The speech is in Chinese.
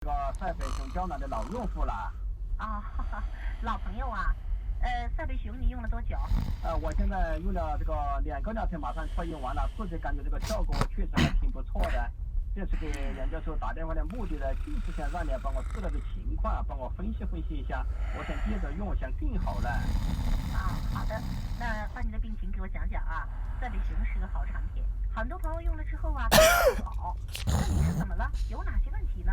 这个赛北熊胶囊的老用户了。啊，老朋友啊。赛北熊你用了多久？我现在用了这个2个疗程，马上快用完了，自己感觉这个效果确实还挺不错的。这次给杨教授打电话的目的呢，就是想让你帮我治疗的情况，帮我分析分析一下，我想接着用，想更好了。啊，好的，那把你的病情给我讲讲啊。赛北熊是个好产品，很多朋友用了之后啊，都不好。那你是怎么了？有哪些问题呢？